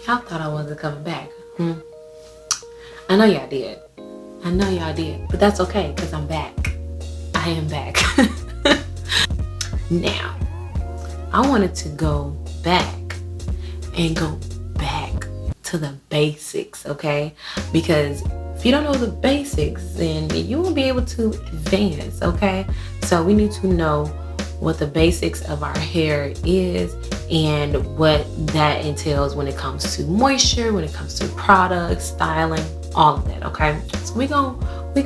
Y'all thought I wasn't coming back. I know y'all did. But that's okay, because I'm back. I am back. Now, I wanted to go back to the basics, okay? Because if you don't know the basics, then you won't be able to advance, okay? So we need to know what the basics of our hair is and what that entails when it comes to moisture, when it comes to products, styling, all of that, okay? So we gonna break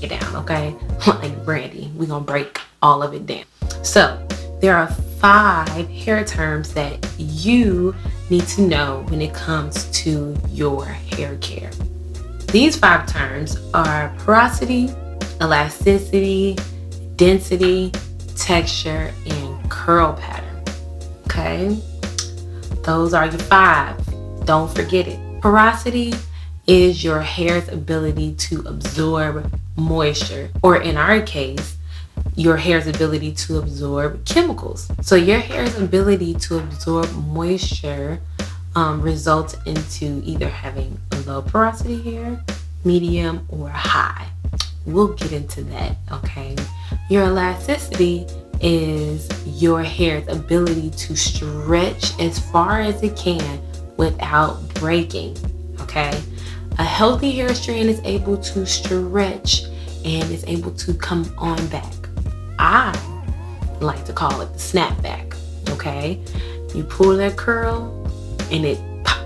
it down, okay? Like Brandy, we gonna break all of it down. So there are 5 hair terms that you need to know when it comes to your hair care. These 5 terms are porosity, elasticity, density, texture, and curl pattern. Okay? Those are your 5. Don't forget it. Porosity is your hair's ability to absorb moisture, or in our case, your hair's ability to absorb chemicals. So your hair's ability to absorb moisture results into either having a low porosity hair, medium, or high. We'll get into that, okay? Your elasticity is your hair's ability to stretch as far as it can without breaking, okay? A healthy hair strand is able to stretch and is able to come on back. I like to call it the snapback, okay? You pull that curl and it pop,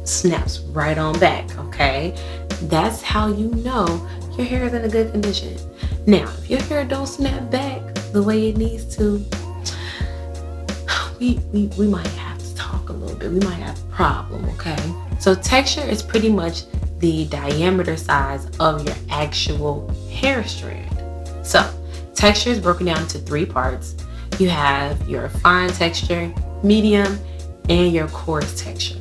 snaps right on back, okay? That's how you know your hair is in a good condition. Now, if your hair don't snap back the way it needs to, we might have to talk a little bit. We might have a problem, okay? So texture is pretty much the diameter size of your actual hair strand. So texture is broken down into 3 parts. You have your fine texture, medium, and your coarse texture.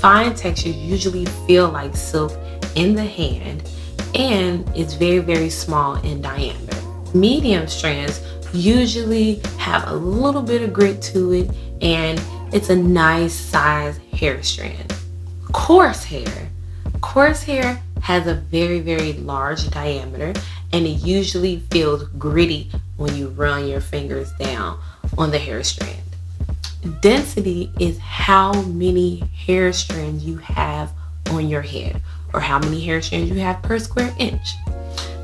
Fine texture usually feel like silk in the hand and it's very, very small in diameter. Medium strands usually have a little bit of grit to it and it's a nice size hair strand. Coarse hair has a very, very large diameter and it usually feels gritty when you run your fingers down on the hair strand. Density is how many hair strands you have on your head or how many hair strands you have per square inch.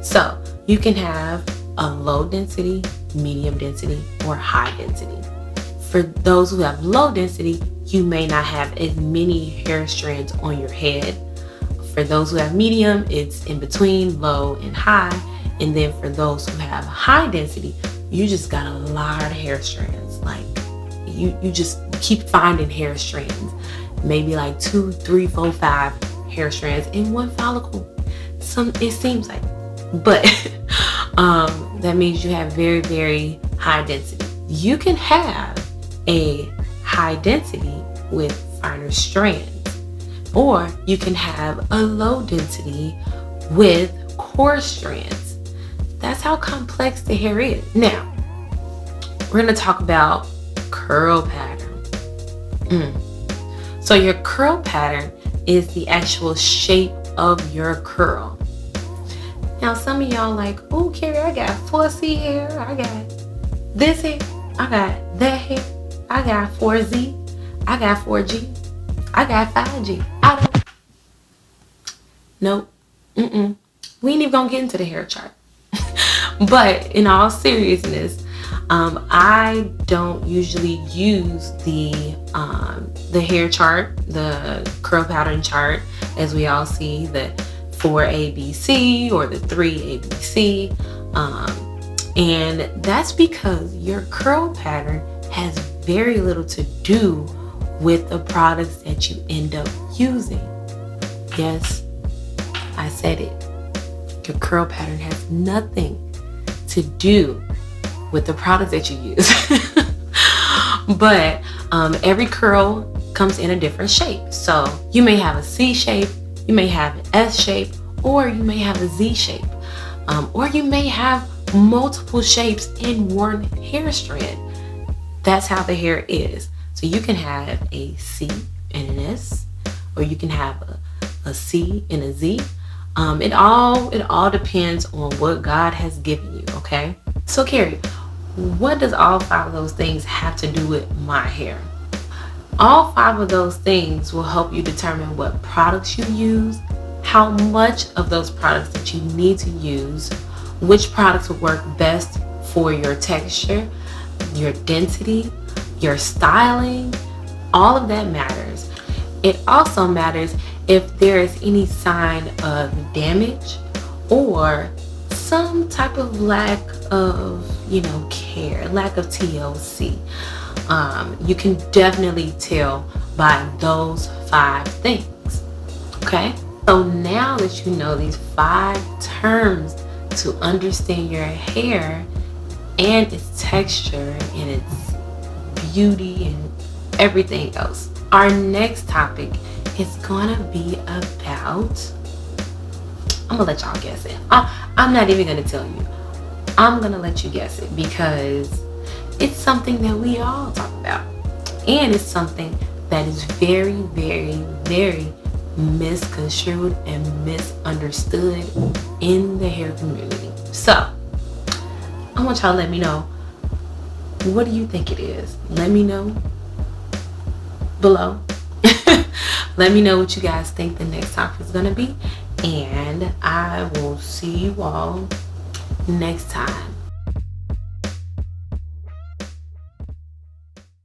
So you can have a low density, medium density, or high density. For those who have low density, you may not have as many hair strands on your head. For those who have medium, it's in between low and high. And then for those who have high density, you just got a lot of hair strands. Like you just keep finding hair strands. Maybe like 2, 3, 4, 5 hair strands in one follicle. It seems like. But that means you have very, very high density. You can have a high density with finer strands. Or you can have a low density with coarse strands. That's how complex the hair is. Now, we're going to talk about curl pattern. So your curl pattern is the actual shape of your curl. Now, some of y'all like, oh, Cari, I got 4C hair. I got this hair. I got that hair. I got 4Z. I got 4G. I got 5G. I don't. Nope. We ain't even gonna get into the hair chart. But in all seriousness, I don't usually use the hair chart, the curl pattern chart, as we all see, the 4ABC or the 3ABC. And that's because your curl pattern has very little to do with the products that you end up using. Yes, I said it. Your curl pattern has nothing to do with the products that you use. But every curl comes in a different shape. So you may have a C shape, you may have an S shape, or you may have a Z shape. Or you may have multiple shapes in one hair strand. That's how the hair is. So you can have a C and an S, or you can have a C and a Z. It all depends on what God has given you, okay? So Cari, what does all 5 of those things have to do with my hair? All 5 of those things will help you determine what products you use, how much of those products that you need to use, which products will work best for your texture, your density, your styling. All of that matters. It also matters if there is any sign of damage or some type of lack of, care, lack of TLC. You can definitely tell by those 5 things. Okay? So now that you know these 5 terms to understand your hair and its texture and its beauty and everything else, our next topic is gonna be about, I'm gonna let y'all guess it. I'm not even gonna tell you. I'm gonna let you guess it because it's something that we all talk about. And it's something that is very, very, very misconstrued and misunderstood in the hair community. So, I want y'all to let me know, what do you think it is? Let me know below. Let me know what you guys think the next topic is gonna be. And I will see you all next time.